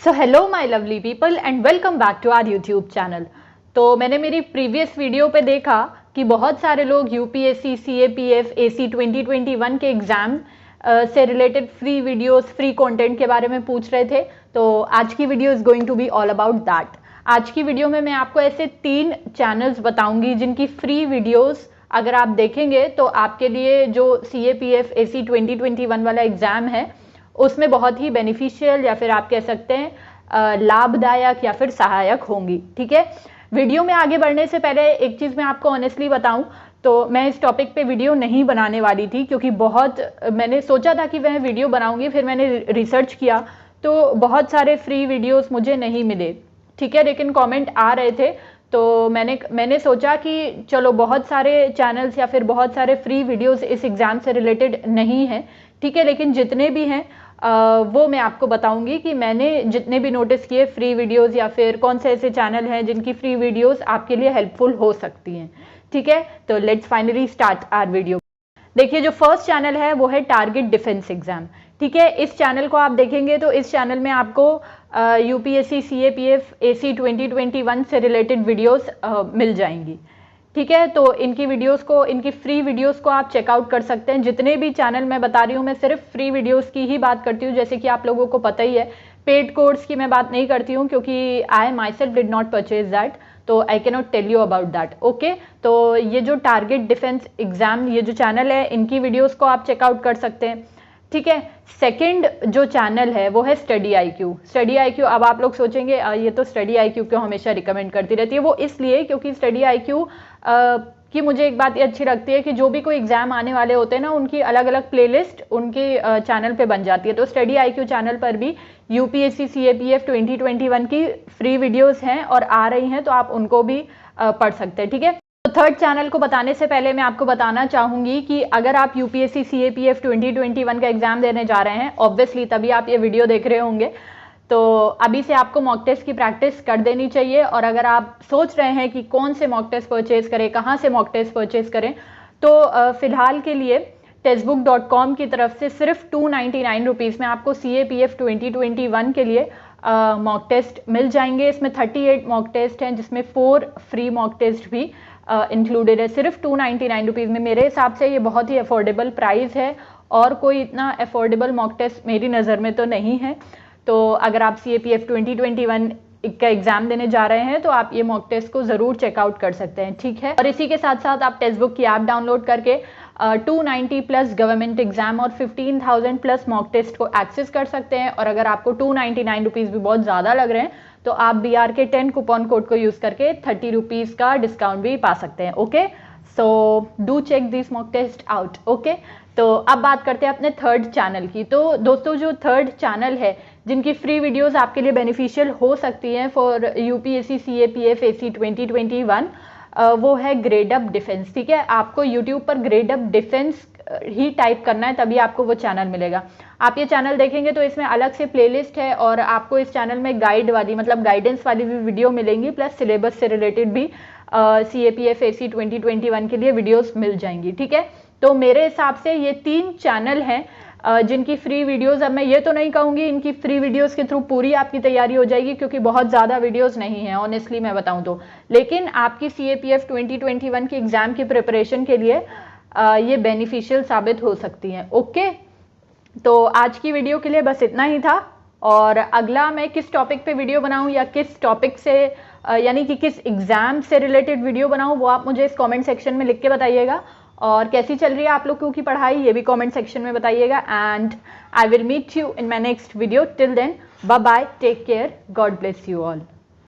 So hello my lovely people and welcome back to our YouTube channel. तो मैंने मेरी previous video पे देखा कि बहुत सारे लोग यूपीएससी सीएपीएफ एसी 2021 के एग्ज़ाम से related free videos free content के बारे में पूछ रहे थे। तो आज की video is going to be all about that. आज की वीडियो में मैं आपको ऐसे 3 चैनल्स बताऊंगी जिनकी फ्री वीडियोस अगर आप देखेंगे तो आपके लिए जो सीएपीएफ एसी 2021 वाला एग्ज़ाम है उसमें बहुत ही बेनिफिशियल या फिर आप कह सकते हैं लाभदायक या फिर सहायक होंगी। ठीक है, वीडियो में आगे बढ़ने से पहले एक चीज़ मैं आपको ऑनेस्टली बताऊं तो मैं इस टॉपिक पे वीडियो नहीं बनाने वाली थी, क्योंकि मैंने सोचा था कि वह वीडियो बनाऊंगी, फिर मैंने रिसर्च किया तो बहुत सारे फ्री वीडियोस मुझे नहीं मिले। ठीक है, लेकिन कमेंट आ रहे थे तो मैंने सोचा कि चलो बहुत सारे चैनल्स या फिर बहुत सारे फ्री वीडियोस इस एग्ज़ाम से रिलेटेड नहीं हैं। ठीक है, लेकिन जितने भी हैं वो मैं आपको बताऊंगी कि मैंने जितने भी नोटिस किए फ्री वीडियोस या फिर कौन से ऐसे चैनल हैं जिनकी फ्री वीडियोस आपके लिए हेल्पफुल हो सकती हैं। ठीक है, तो let's finally start our video. देखिए, जो फर्स्ट चैनल है वो है टारगेट डिफेंस एग्जाम। ठीक है, इस चैनल को आप देखेंगे तो इस चैनल में आपको यूपीएससी सीएपीएफ एसी 2021 से रिलेटेड वीडियोस मिल जाएंगी। ठीक है, तो इनकी फ्री वीडियोस को आप चेकआउट कर सकते हैं। जितने भी चैनल मैं बता रही हूँ मैं सिर्फ फ्री वीडियोस की ही बात करती हूँ, जैसे कि आप लोगों को पता ही है। पेड कोर्स की मैं बात नहीं करती हूँ क्योंकि I myself did not purchase that, तो I can not tell you about that. Okay, तो ये जो टारगेट डिफेंस एग्जाम ये जो चैनल है इनकी वीडियोस को आप चेकआउट कर सकते हैं। ठीक है, सेकंड जो चैनल है वो है स्टडी आईक्यू। स्टडी आईक्यू, अब आप लोग सोचेंगे ये तो स्टडी आईक्यू क्यों हमेशा रिकमेंड करती रहती है। वो इसलिए क्योंकि स्टडी आईक्यू की मुझे एक बात ये अच्छी लगती है कि जो भी कोई एग्जाम आने वाले होते हैं ना उनकी अलग अलग प्लेलिस्ट उनके चैनल पे बन जाती है। तो स्टडी आईक्यू चैनल पर भी यूपीएससी सीएपीएफ 2021 की फ्री वीडियोस हैं और आ रही हैं, तो आप उनको भी पढ़ सकते हैं। ठीक है, तो थर्ड चैनल को बताने से पहले मैं आपको बताना चाहूंगी कि अगर आप यूपीएससी सीएपीएफ 2021 का एग्जाम देने जा रहे हैं, ऑब्वियसली तभी आप ये वीडियो देख रहे होंगे, तो अभी से आपको मॉक टेस्ट की प्रैक्टिस कर देनी चाहिए। और अगर आप सोच रहे हैं कि कौन से मॉक टेस्ट परचेज करें, कहाँ से मॉक टेस्ट परचेज करें, तो फिलहाल के लिए टेस्टबुक.com की तरफ से सिर्फ 299 रुपीज़ में आपको CAPF 2021 के लिए मॉक टेस्ट मिल जाएंगे। इसमें 38 मॉक टेस्ट हैं जिसमें 4 फ्री मॉक टेस्ट भी इंक्लूडेड है, सिर्फ 299 रुपीज़ में। मेरे हिसाब से ये बहुत ही अफोर्डेबल प्राइस है और कोई इतना अफोर्डेबल मॉक टेस्ट मेरी नज़र में तो नहीं है। तो अगर आप CAPF 2021 का एग्जाम देने जा रहे हैं तो आप ये मॉक टेस्ट को ज़रूर चेकआउट कर सकते हैं। ठीक है, और इसी के साथ साथ आप टेस्टबुक की ऐप डाउनलोड करके 290 प्लस गवर्नमेंट एग्जाम और 15,000 प्लस मॉक टेस्ट को एक्सेस कर सकते हैं। और अगर आपको 299 रुपीज़ भी बहुत ज़्यादा लग रहे हैं तो आप BRK 10 कूपन कोड को यूज़ करके 30 रुपीज़ का डिस्काउंट भी पा सकते हैं। Okay, so do check this mock test out. Okay, तो अब बात करते हैं अपने थर्ड चैनल की। तो दोस्तों, जो थर्ड चैनल है जिनकी फ्री वीडियोस आपके लिए बेनिफिशियल हो सकती हैं फॉर यूपीएससी सीएपीएफ एसी 2021, वो है ग्रेड अप डिफेंस। ठीक है, आपको यूट्यूब पर ग्रेड अप डिफेंस ही टाइप करना है तभी आपको वो चैनल मिलेगा। आप ये चैनल देखेंगे तो इसमें अलग से प्लेलिस्ट है और आपको इस चैनल में गाइड वाली मतलब गाइडेंस वाली भी वीडियो मिलेंगी, प्लस सिलेबस से रिलेटेड भी CAPF AC 2021 के लिए वीडियोस मिल जाएंगी। ठीक है, तो मेरे हिसाब से ये 3 चैनल हैं जिनकी फ्री वीडियोस, अब मैं ये तो नहीं कहूँगी इनकी फ्री वीडियोस के थ्रू पूरी आपकी तैयारी हो जाएगी क्योंकि बहुत ज़्यादा वीडियोस नहीं है ऑनेस्टली मैं बताऊँ तो, लेकिन आपकी CAPF 2021 की एग्ज़ाम की प्रिपरेशन के लिए ये बेनिफिशियल साबित हो सकती हैं। ओके, तो आज की वीडियो के लिए बस इतना ही था। और अगला मैं किस टॉपिक पे वीडियो बनाऊं या किस टॉपिक से यानी कि किस एग्ज़ाम से रिलेटेड वीडियो बनाऊं वो आप मुझे इस कमेंट सेक्शन में लिख के बताइएगा। और कैसी चल रही है आप लोगों की पढ़ाई ये भी कमेंट सेक्शन में बताइएगा। And I will meet you in my next video. Till then, bye bye, take care, God bless you all.